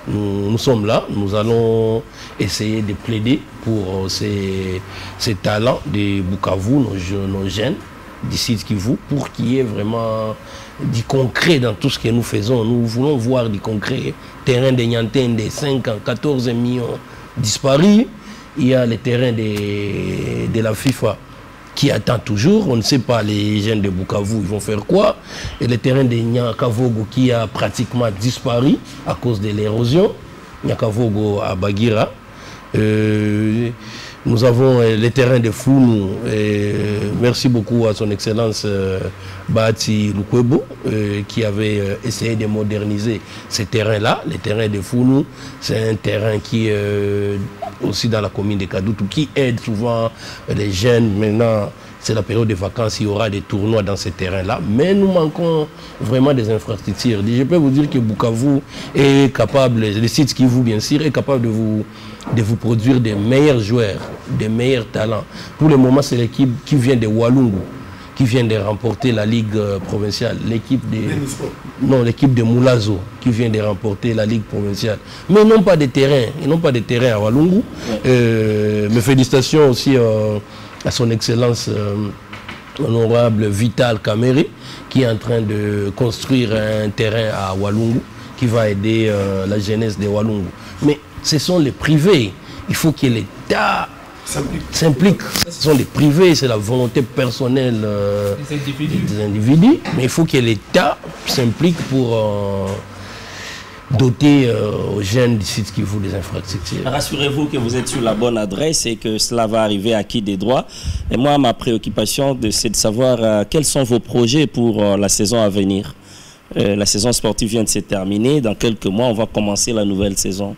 Nous sommes là, nous allons essayer de plaider pour ces talents de Bukavu, nos jeunes, d'ici Kivu, pour qu'il y ait vraiment du concret dans tout ce que nous faisons. Nous voulons voir du concret. Terrain de Niantène de 5 ans, 14 millions disparus. Il y a le terrain de la FIFA qui attend toujours. On ne sait pas les jeunes de Bukavu, ils vont faire quoi. Et le terrain de Nyakavogo qui a pratiquement disparu à cause de l'érosion. Nyakavogo à Bagira. Nous avons les terrains de Founou. Merci beaucoup à son Excellence Bahati Lukwebo qui avait essayé de moderniser ces terrains-là. Les terrains de Founou, c'est un terrain qui est aussi dans la commune de Kadutu, qui aide souvent les jeunes. Maintenant, c'est la période de vacances, il y aura des tournois dans ces terrains-là. Mais nous manquons vraiment des infrastructures. Je peux vous dire que Bukavu est capable, le site Kivu bien sûr, est capable de vous produire des meilleurs joueurs, des meilleurs talents. Pour le moment, c'est l'équipe qui vient de Walungu, qui vient de remporter la Ligue provinciale. L'équipe de Moulazo, qui vient de remporter la Ligue provinciale. Mais ils n'ont pas de terrain. Ils n'ont pas de terrain à Walungu. Mes félicitations aussi à son Excellence honorable Vital Kamere, qui est en train de construire un terrain à Walungu, qui va aider la jeunesse de Walungu. Mais ce sont les privés. Il faut que l'État s'implique. Ce sont les privés, c'est la volonté personnelle des individus. Mais il faut que l'État s'implique pour doter aux jeunes du site Kivu des infrastructures. Rassurez-vous que vous êtes sur la bonne adresse et que cela va arriver à qui des droits. Et moi, ma préoccupation, c'est de savoir quels sont vos projets pour la saison à venir. La saison sportive vient de se terminer. Dans quelques mois, on va commencer la nouvelle saison.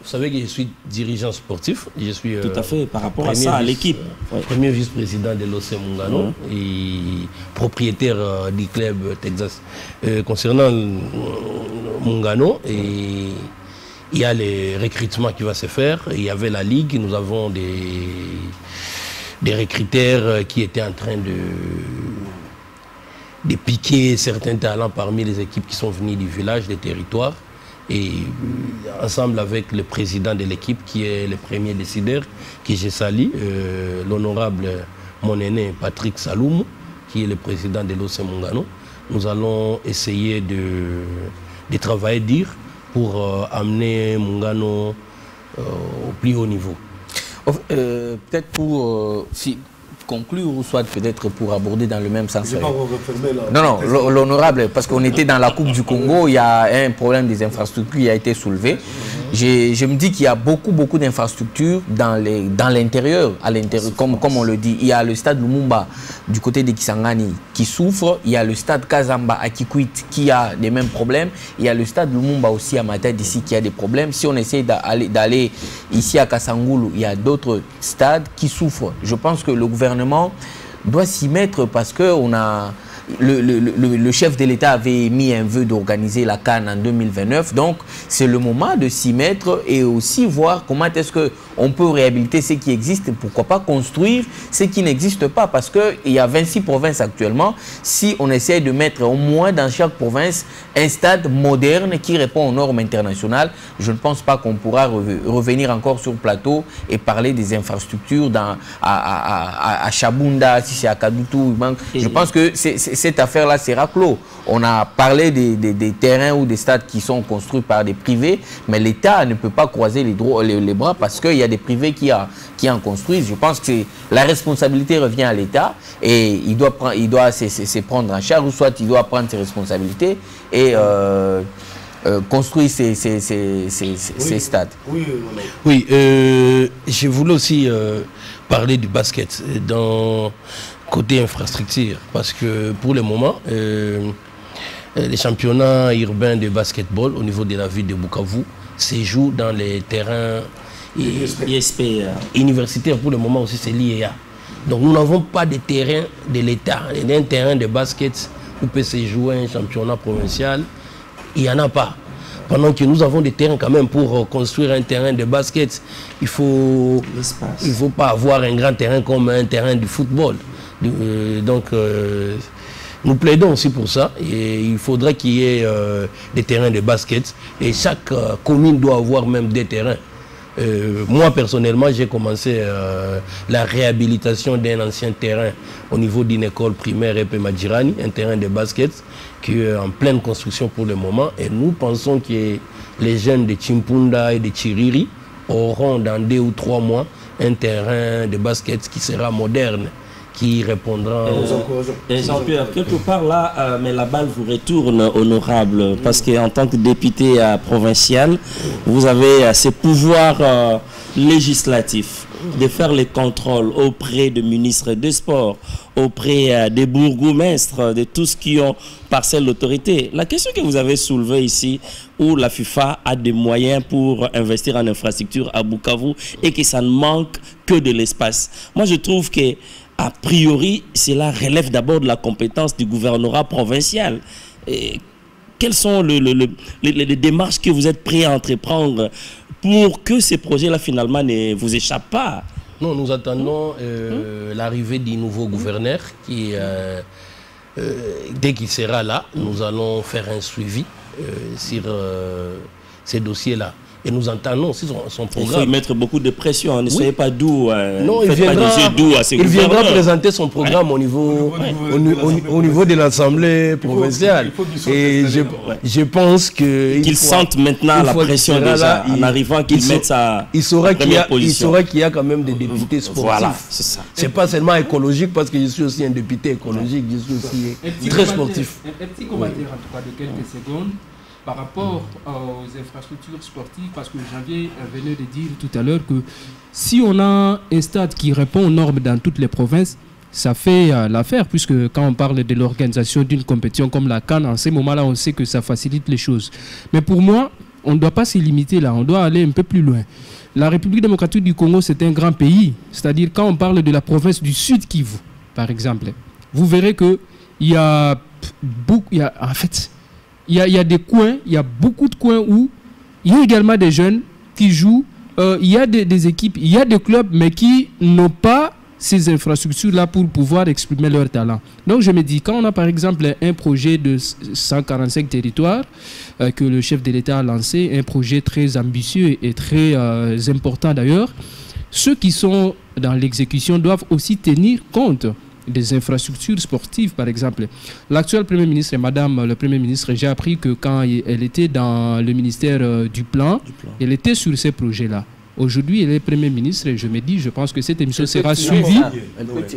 Vous savez que je suis dirigeant sportif. Je suis tout à fait, par rapport à ça, à l'équipe. Premier vice-président de l'OC Mungano et propriétaire du club Texas. Concernant Mungano, il y a les recrutements qui vont se faire. Il y avait la ligue, nous avons des recruteurs qui étaient en train de piquer certains talents parmi les équipes qui sont venues du village, des territoires. Et ensemble avec le président de l'équipe qui est le premier décideur, qui je salue, l'honorable mon aîné Patrick Saloum, qui est le président de l'OC Mungano, nous allons essayer de travailler dur pour amener Mungano au plus haut niveau. Peut-être pour conclure ou soit peut-être pour aborder dans le même sens. Non, l'honorable, parce qu'on était dans la Coupe du Congo, il y a un problème des infrastructures qui a été soulevé. Je me dis qu'il y a beaucoup d'infrastructures dans l'intérieur, comme on le dit. Il y a le stade Lumumba du côté de Kisangani qui souffre, il y a le stade Kazamba à Kikwit qui a les mêmes problèmes, il y a le stade Lumumba aussi à Matadi ici qui a des problèmes. Si on essaie d'aller ici à Kasangulu, il y a d'autres stades qui souffrent. Je pense que le gouvernement doit s'y mettre parce que le chef de l'État avait mis un vœu d'organiser la CAN en 2029. Donc, c'est le moment de s'y mettre et aussi voir comment est-ce qu'on peut réhabiliter ce qui existe et pourquoi pas construire ce qui n'existe pas. Parce qu'il y a 26 provinces actuellement. Si on essaie de mettre au moins dans chaque province un stade moderne qui répond aux normes internationales, je ne pense pas qu'on pourra revenir encore sur le plateau et parler des infrastructures à Chabunda, si c'est à Kadutu. Je pense que cette affaire-là sera clos. On a parlé des terrains ou des stades qui sont construits par des privés, mais l'État ne peut pas croiser les bras parce qu'il y a des privés qui en construisent. Je pense que la responsabilité revient à l'État et il doit se prendre en charge, ou soit il doit prendre ses responsabilités et construire ces stades. Oui, je voulais aussi parler du basket dans côté infrastructure, parce que pour le moment, les championnats urbains de basketball au niveau de la ville de Bukavu se jouent dans les terrains ISP universitaires. Pour le moment aussi, c'est l'IEA. Donc nous n'avons pas de terrain de l'État. Il y a un terrain de basket où peut se jouer un championnat provincial. Il n'y en a pas. Pendant que nous avons des terrains quand même pour construire un terrain de basket, il ne faut pas avoir un grand terrain comme un terrain de football. Donc nous plaidons aussi pour ça et il faudrait qu'il y ait des terrains de basket et chaque commune doit avoir même des terrains. Moi personnellement j'ai commencé la réhabilitation d'un ancien terrain au niveau d'une école primaire Epe Madjirani, un terrain de basket qui est en pleine construction pour le moment et nous pensons que les jeunes de Chimpunda et de Chiriri auront dans 2 ou 3 mois un terrain de basket qui sera moderne, qui répondra et Jean-Pierre, quelque part là, mais la balle vous retourne, honorable, parce qu'en tant que député provincial, vous avez ces pouvoirs législatifs de faire les contrôles auprès des ministres des Sports, auprès des bourgmestres, de tous qui ont parcelle d'autorité. La question que vous avez soulevée ici, où la FIFA a des moyens pour investir en infrastructure à Bukavu et que ça ne manque que de l'espace. Moi, je trouve que a priori, cela relève d'abord de la compétence du gouvernorat provincial. Et quelles sont les démarches que vous êtes prêts à entreprendre pour que ces projets-là, finalement, ne vous échappent pas? Non, nous attendons l'arrivée du nouveau gouverneur qui, dès qu'il sera là, nous allons faire un suivi sur ces dossiers-là. Et nous entendons aussi son programme. Il faut mettre beaucoup de pression, ne soyez pas doux. Non, il viendra présenter son programme au niveau de l'Assemblée provinciale. Et je pense qu'il sente maintenant la pression déjà, en arrivant qu'il mette sa première position. Il saura qu'il y a quand même des députés sportifs. Voilà, c'est ça. C'est pas seulement écologique, parce que je suis aussi un député écologique, je suis aussi très sportif. Un petit commentaire en tout cas de quelques secondes. Par rapport aux infrastructures sportives, parce que Janvier venait de dire tout à l'heure que si on a un stade qui répond aux normes dans toutes les provinces, ça fait l'affaire, puisque quand on parle de l'organisation d'une compétition comme la CAN, en ces moments-là, on sait que ça facilite les choses. Mais pour moi, on ne doit pas se limiter là, on doit aller un peu plus loin. La République démocratique du Congo, c'est un grand pays. C'est-à-dire, quand on parle de la province du Sud Kivu, par exemple, vous verrez qu'il y a beaucoup, il y a des coins, il y a beaucoup de coins où il y a également des jeunes qui jouent. Il y a des équipes, il y a des clubs, mais qui n'ont pas ces infrastructures-là pour pouvoir exprimer leur talent. Donc je me dis, quand on a par exemple un projet de 145 territoires que le chef de l'État a lancé, un projet très ambitieux et très important d'ailleurs, ceux qui sont dans l'exécution doivent aussi tenir compte des infrastructures sportives, par exemple. L'actuel Premier ministre et Madame le Premier ministre, j'ai appris que quand elle était dans le ministère du Plan, elle était sur ces projets-là. Aujourd'hui, elle est Premier ministre et je me dis, je pense que cette émission sera suivie.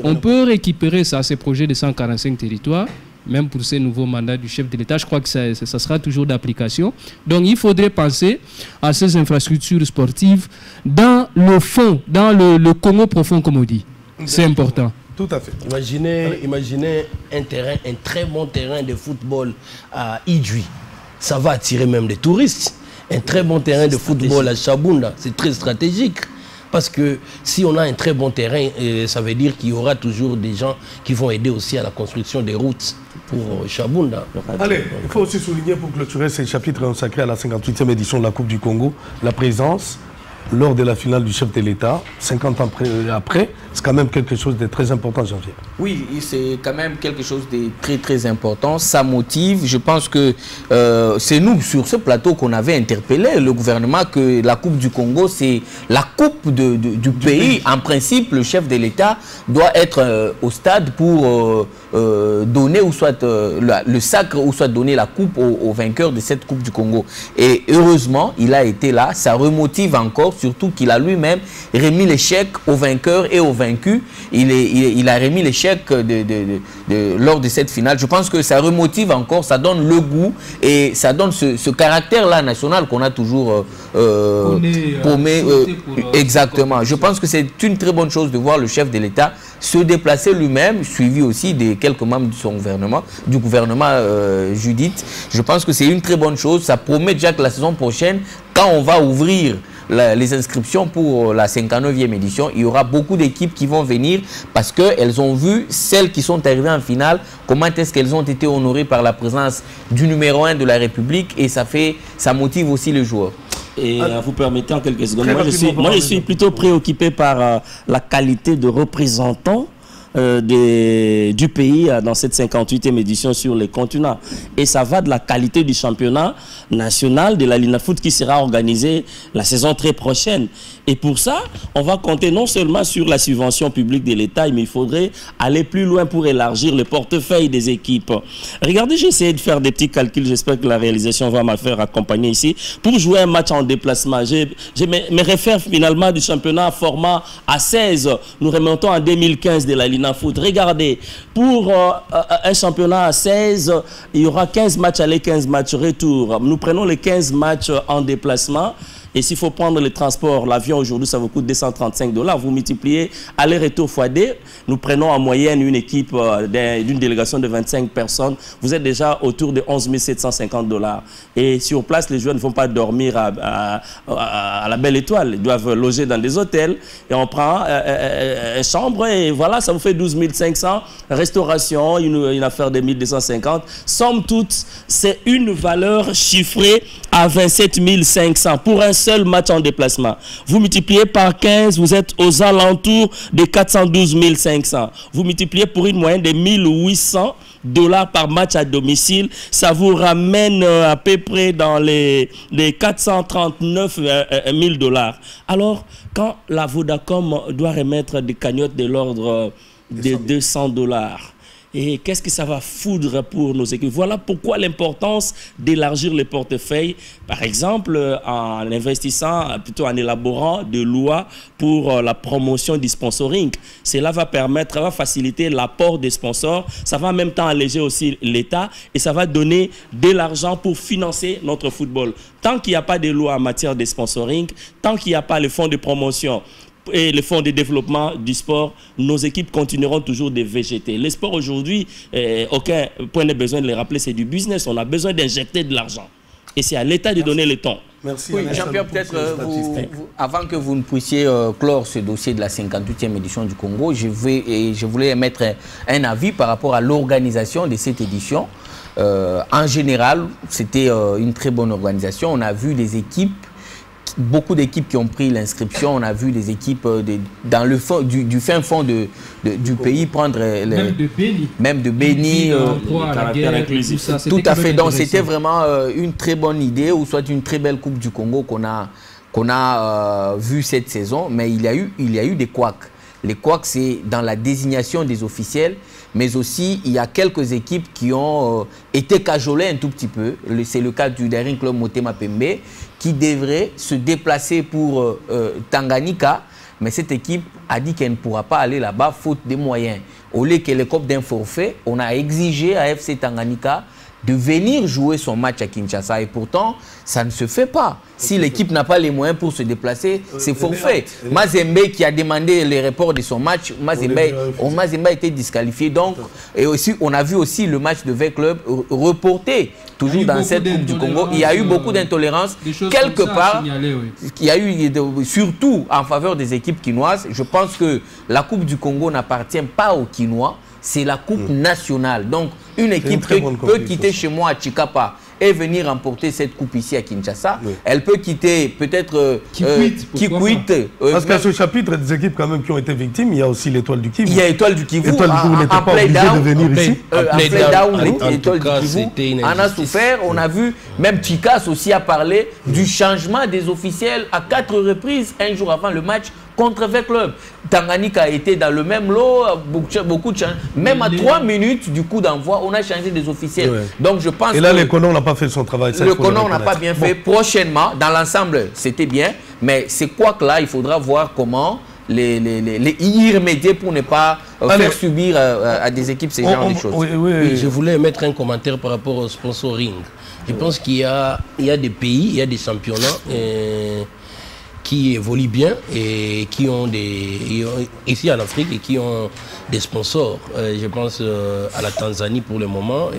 On peut récupérer ça, ces projets de 145 territoires, même pour ces nouveaux mandats du chef de l'État. Je crois que ça sera toujours d'application. Donc, il faudrait penser à ces infrastructures sportives dans le fond, dans le Congo profond, comme on dit. C'est important. Tout à fait. Imaginez un très bon terrain de football à Idjouy. Ça va attirer même des touristes. Un très bon terrain de football à Chabunda, c'est très stratégique. Parce que si on a un très bon terrain, ça veut dire qu'il y aura toujours des gens qui vont aider aussi à la construction des routes pour Chabunda. Allez, il faut aussi souligner pour clôturer ces chapitres consacrés à la 58e édition de la Coupe du Congo, la présence lors de la finale du chef de l'État, 50 ans après, c'est quand même quelque chose de très important, Jean-Pierre. Oui, c'est quand même quelque chose de très très important. Ça motive. Je pense que c'est nous, sur ce plateau, qu'on avait interpellé le gouvernement que la Coupe du Congo, c'est la coupe du pays. En principe, le chef de l'État doit être au stade pour donner ou soit le sacre ou soit donner la coupe au vainqueur de cette Coupe du Congo. Et heureusement, il a été là. Ça remotive encore, surtout qu'il a lui-même remis les chèques aux vainqueurs et aux vaincus. Il a remis les chèques lors de cette finale. Je pense que ça remotive encore, ça donne le goût et ça donne ce caractère-là national qu'on a toujours paumé. Exactement. Je pense que c'est une très bonne chose de voir le chef de l'État se déplacer lui-même, suivi aussi des quelques membres de son gouvernement, du gouvernement Judith. Je pense que c'est une très bonne chose. Ça promet déjà que la saison prochaine, quand on va ouvrir les inscriptions pour la 59e édition, il y aura beaucoup d'équipes qui vont venir parce qu'elles ont vu celles qui sont arrivées en finale, comment est-ce qu'elles ont été honorées par la présence du numéro 1 de la République et ça motive aussi les joueurs. Et vous permettez en quelques secondes, moi je suis plutôt préoccupé par la qualité de représentants du pays dans cette 58e édition sur les continents. Et ça va de la qualité du championnat national de la Linafoot qui sera organisé la saison très prochaine. Et pour ça, on va compter non seulement sur la subvention publique de l'État, mais il faudrait aller plus loin pour élargir le portefeuille des équipes. Regardez, j'ai essayé de faire des petits calculs, j'espère que la réalisation va me faire accompagner ici. Pour jouer un match en déplacement, je me réfère finalement du championnat à format à 16. Nous remontons en 2015 de la Linafoot. Regardez, pour un championnat à 16, il y aura 15 matchs aller, 15 matchs retour. Nous prenons les 15 matchs en déplacement. Et s'il faut prendre les transports, l'avion aujourd'hui, ça vous coûte 235 $. Vous multipliez aller-retour x2. Nous prenons en moyenne une équipe d'une délégation de 25 personnes. Vous êtes déjà autour de 11 750 $. Et sur place, les joueurs ne vont pas dormir à la Belle Étoile. Ils doivent loger dans des hôtels. Et on prend une chambre et voilà, ça vous fait 12 500. Restauration, une affaire de 1250. Somme toute, c'est une valeur chiffrée à 27 500 pour un seul match en déplacement. Vous multipliez par 15, vous êtes aux alentours de 412 500. Vous multipliez pour une moyenne de 1800 $ par match à domicile. Ça vous ramène à peu près dans les 439 000 $. Alors, quand la Vodacom doit remettre des cagnottes de l'ordre de 200 $, et qu'est-ce que ça va foudre pour nos équipes? Voilà pourquoi l'importance d'élargir les portefeuilles, par exemple en investissant, plutôt en élaborant des lois pour la promotion du sponsoring. Cela va permettre, va faciliter l'apport des sponsors, ça va en même temps alléger aussi l'État et ça va donner de l'argent pour financer notre football. Tant qu'il n'y a pas de loi en matière de sponsoring, tant qu'il n'y a pas le fonds de promotion et le fonds de développement du sport, nos équipes continueront toujours de végéter. Le sport aujourd'hui, aucun point de besoin de les rappeler, c'est du business. On a besoin d'injecter de l'argent. Et c'est à l'État de donner le temps. Merci. Oui, Jean-Pierre, peut-être avant que vous ne puissiez clore ce dossier de la 58e édition du Congo, je voulais émettre un avis par rapport à l'organisation de cette édition. En général, c'était une très bonne organisation. On a vu des équipes, beaucoup d'équipes qui ont pris l'inscription. On a vu des équipes dans le fond, du fin fond du pays prendre même de Béni, tout à fait. Donc c'était vraiment une très bonne idée, ou soit une très belle Coupe du Congo qu'on a vue cette saison. Mais il y a eu des couacs. Les couacs, c'est dans la désignation des officiels, mais aussi il y a quelques équipes qui ont été cajolées un tout petit peu. C'est le cas du Daring Club Motema Pembe, qui devrait se déplacer pour Tanganyika, mais cette équipe a dit qu'elle ne pourra pas aller là-bas faute des moyens. Au lieu qu'elle écope d'un forfait, on a exigé à FC Tanganyika de venir jouer son match à Kinshasa, et pourtant ça ne se fait pas. Si l'équipe n'a pas les moyens pour se déplacer, c'est forfait. Mazembe qui a demandé les reports de son match, Mazembe a été disqualifié. Donc, et aussi, on a vu aussi le match de V-Club reporté, toujours dans cette Coupe du Congo. Il y a eu beaucoup d'intolérance. Quelque part, il y a eu, surtout en faveur des équipes quinoises. Je pense que la Coupe du Congo n'appartient pas aux Quinois. C'est la Coupe nationale. Donc, une équipe peut quitter chez moi à Chikapa et venir remporter cette coupe ici à Kinshasa. Oui. Elle peut quitter peut-être parce qu'à ce chapitre, des équipes quand même qui ont été victimes, il y a aussi l'Étoile du Kivu. Il y a l'Étoile du Kivu. L'Étoile du Kivu n'était pas obligée de venir ici. En play-down, l'Étoile du Kivu en a souffert. On a vu, même Chikas aussi a parlé du changement des officiels à 4 reprises, un jour avant le match contre V-Club. Tanganyika a été dans le même lot, beaucoup de changements. Même à 3 minutes du coup d'envoi, on a changé des officiels. Ouais. Donc je pense. Et là, le Conon n'a pas fait son travail. Le Conon n'a pas bien fait. Prochainement, dans l'ensemble, c'était bien. Mais c'est quoi que là, il faudra voir comment les y remédier pour ne pas faire subir à des équipes ces genres de choses. Oui, je voulais mettre un commentaire par rapport au sponsoring. Je pense qu'il y a des pays, il y a des championnats qui évoluent bien et qui ont ici en Afrique, et qui ont des sponsors. Je pense à la Tanzanie pour le moment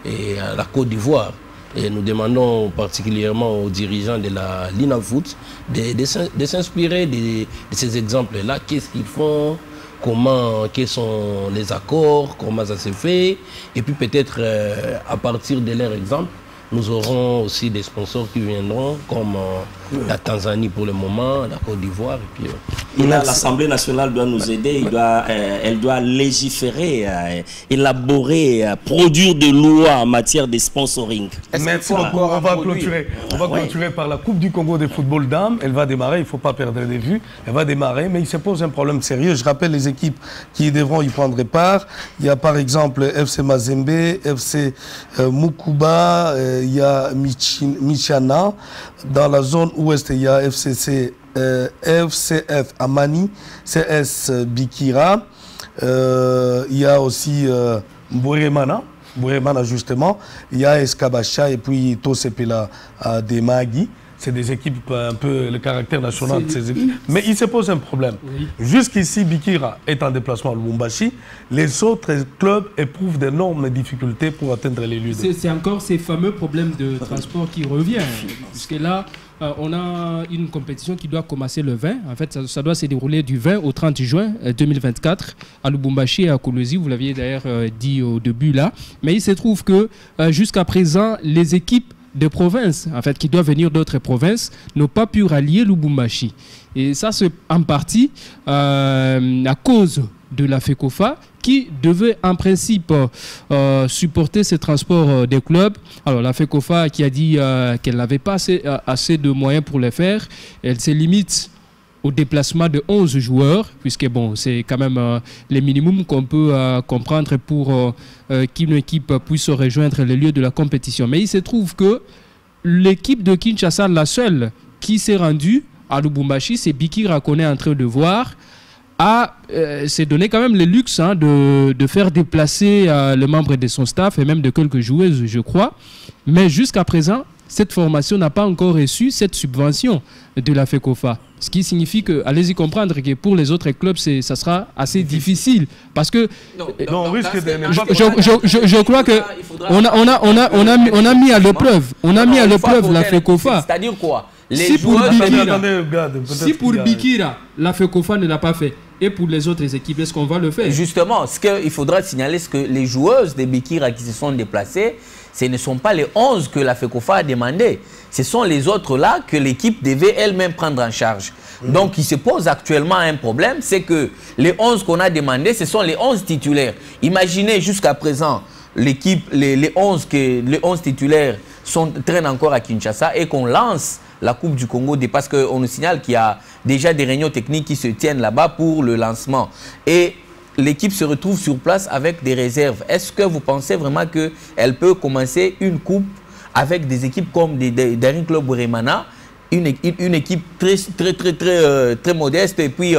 et à la Côte d'Ivoire. Et nous demandons particulièrement aux dirigeants de la Linafoot de s'inspirer de ces exemples-là. Qu'est-ce qu'ils font, quels sont les accords, comment ça se fait. Et puis peut-être à partir de leur exemple, nous aurons aussi des sponsors qui viendront, comme la Tanzanie pour le moment, la Côte d'Ivoire. L'Assemblée nationale doit nous aider, elle doit légiférer, élaborer, produire des lois en matière de sponsoring. Merci beaucoup. On va clôturer par la Coupe du Congo de football dames. Elle va démarrer, il ne faut pas perdre de vue. Elle va démarrer, mais il se pose un problème sérieux. Je rappelle les équipes qui devront y prendre part. Il y a par exemple FC Mazembe, FC Mukuba, il y a Michana. Dans la zone ouest, il y a FCF Amani, CS Bikira. Il y a aussi Mboremana justement. Il y a Escabacha et puis Tosepela de Magui. C'est des équipes un peu le caractère national de ces équipes. Mais il se pose un problème. Oui. Jusqu'ici, Bikira est en déplacement à Lubumbashi. Les autres clubs éprouvent d'énormes difficultés pour atteindre les lieux. C'est encore ces fameux problèmes de transport qui reviennent. Parce que là, on a une compétition qui doit commencer le 20. En fait, ça doit se dérouler du 20 au 30 juin 2024 à Lubumbashi et à Kolwezi. Vous l'aviez d'ailleurs dit au début là. Mais il se trouve que jusqu'à présent, les équipes de provinces, en fait, qui doivent venir d'autres provinces, n'ont pas pu rallier Lubumbashi. Et ça, c'est en partie à cause de la FECOFA, qui devait en principe supporter ce transport des clubs. Alors la FECOFA qui a dit qu'elle n'avait pas assez de moyens pour le faire, elle se limite au déplacement de 11 joueurs, puisque bon, c'est quand même les minimums qu'on peut comprendre pour qu'une équipe puisse rejoindre les lieux de la compétition. Mais il se trouve que l'équipe de Kinshasa, la seule qui s'est rendue à Lubumbashi, c'est Bikira qu'on est en train de voir, s'est donné quand même le luxe de faire déplacer le membre de son staff et même de quelques joueuses, je crois. Mais jusqu'à présent, cette formation n'a pas encore reçu cette subvention de la FECOFA. Ce qui signifie que, allez-y comprendre que pour les autres clubs, ça sera assez difficile. Parce que, je crois que on a mis à l'épreuve, la FECOFA. C'est-à-dire quoi? Si pour Bikira, la FECOFA ne l'a pas fait, et pour les autres équipes, est-ce qu'on va le faire? Justement, ce qu'il faudra signaler, c'est que les joueuses de Bikira qui se sont déplacées, ce ne sont pas les 11 que la FECOFA a demandé. Ce sont les autres là que l'équipe devait elle-même prendre en charge. Donc, il se pose actuellement un problème, c'est que les 11 qu'on a demandé, ce sont les 11 titulaires. Imaginez jusqu'à présent, l'équipe, les 11 titulaires traînent encore à Kinshasa et qu'on lance la Coupe du Congo, parce qu'on nous signale qu'il y a déjà des réunions techniques qui se tiennent là-bas pour le lancement. Et l'équipe se retrouve sur place avec des réserves. Est-ce que vous pensez vraiment qu'elle peut commencer une coupe avec des équipes comme Daring Club Remana, une équipe très modeste et puis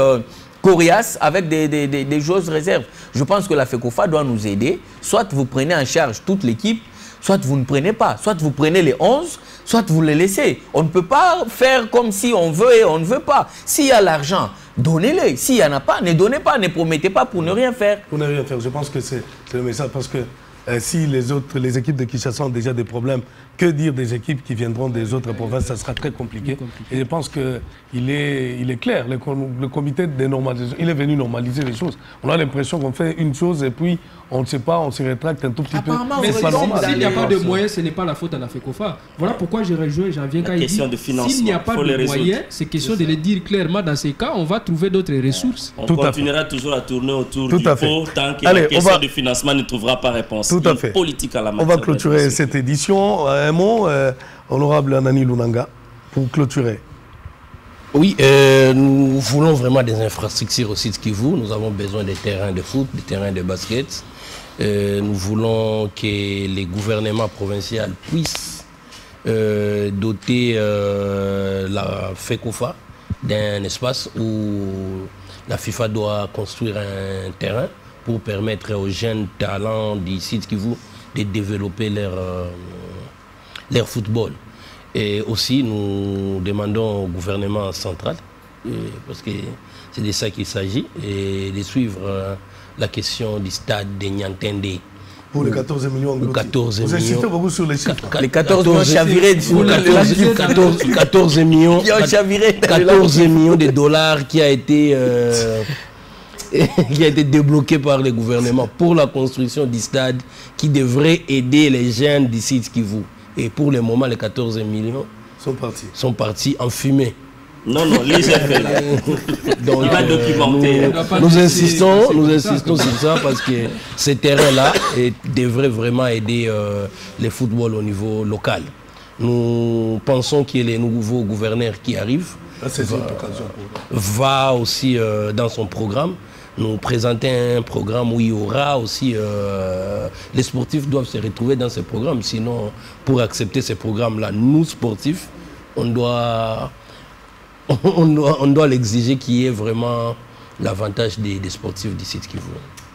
coriace avec des joueuses réserves? Je pense que la FECOFA doit nous aider. Soit vous prenez en charge toute l'équipe, soit vous ne prenez pas. Soit vous prenez les 11, soit vous les laissez. On ne peut pas faire comme si on veut et on ne veut pas. S'il y a l'argent, donnez-le. S'il n'y en a pas, ne donnez pas, ne promettez pas pour ne rien faire. Pour ne rien faire, je pense que c'est le message parce que si les équipes de Kinshasa ont déjà des problèmes, que dire des équipes qui viendront des autres provinces, ça sera très compliqué. Et je pense qu'il est clair, le comité de normalisation, il est venu normaliser les choses. On a l'impression qu'on fait une chose et puis on ne sait pas, on se rétracte un tout petit peu. Mais c'est pas normal. S'il n'y a pas de moyens, ce n'est pas la faute à la FECOFA. Voilà pourquoi j'ai rejoint Janvier quand il dit s'il n'y a pas de moyens, c'est question de le dire clairement. Dans ces cas, on va trouver d'autres ressources. On continuera toujours à tourner autour du pot tant que la question de financement ne trouvera pas réponse. Tout à fait. Politique à la on va clôturer cette édition. Un mot, honorable Anani Lunanga, pour clôturer. Oui, nous voulons vraiment des infrastructures au site Kivu. Nous avons besoin des terrains de foot, des terrains de basket. Nous voulons que les gouvernements provinciaux puissent doter la FECOFA d'un espace où la FIFA doit construire un terrain pour permettre aux jeunes talents du site Kivu de développer leur football. Et aussi, nous demandons au gouvernement central, parce que c'est de ça qu'il s'agit, et de suivre la question du stade de Niantende. Pour les 14 millions de 14 millions. Vous insistez beaucoup sur les chiffres. Les 14 millions chavirés. 14 millions de dollars qui a été débloqué par le gouvernement pour la construction du stade qui devrait aider les jeunes du site Kivu. Et pour le moment, les 14 millions sont partis en fumée. Non, l'IGF là. Donc, il va documenter. Nous insistons sur ça parce que ces terrains-là devraient vraiment aider le football au niveau local. Nous pensons que le nouveau gouverneur qui arrive va aussi dans son programme nous présenter un programme où il y aura aussi les sportifs doivent se retrouver dans ce programme, sinon pour accepter ce programme-là, nous sportifs, on doit l'exiger qu'il y ait vraiment l'avantage des sportifs du site Kivu.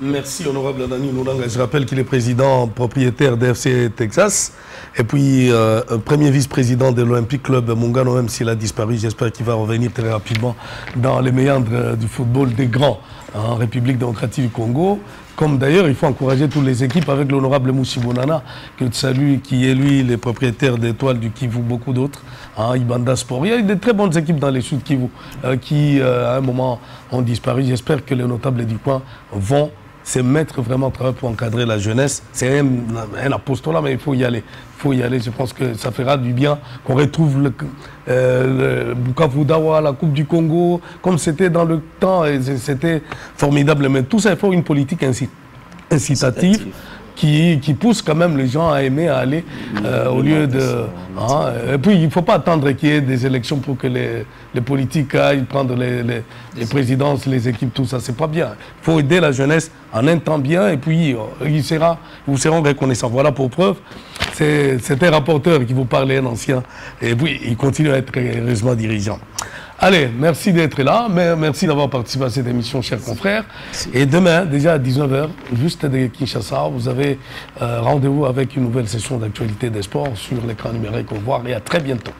Merci honorable Anani Lunanga. Je rappelle qu'il est président propriétaire d'FC Texas et puis premier vice-président de l'Olympique Club Mungano, même s'il a disparu. J'espère qu'il va revenir très rapidement dans les méandres du football des grands en République démocratique du Congo. Comme d'ailleurs, il faut encourager toutes les équipes avec l'honorable Moussibonana, que tu salues, qui est lui le propriétaire d'Étoiles du Kivu, beaucoup d'autres, Ibanda Sport. Il y a de très bonnes équipes dans les Sud Kivu qui, à un moment, ont disparu. J'espère que les notables du coin vont se mettre vraiment au travail pour encadrer la jeunesse. C'est un apostolat, mais il faut y aller. Je pense que ça fera du bien qu'on retrouve le Bukavu Dawa, la Coupe du Congo, comme c'était dans le temps, et c'était formidable. Mais tout ça, il faut une politique incitative qui pousse quand même les gens à aimer, à aller au lieu de... et puis, il ne faut pas attendre qu'il y ait des élections pour que les politiques aillent prendre les présidences, les équipes, tout ça. C'est pas bien. Il faut aider la jeunesse en un temps bien et puis vous seront reconnaissants. Voilà pour preuve. C'est un rapporteur qui vous parlait, un ancien. Et puis, il continue à être heureusement dirigeant. Allez, merci d'être là, merci d'avoir participé à cette émission, chers confrères. Et demain, déjà à 19h, juste de Kinshasa, vous avez rendez-vous avec une nouvelle session d'actualité des sports sur l'écran numérique. Au revoir et à très bientôt.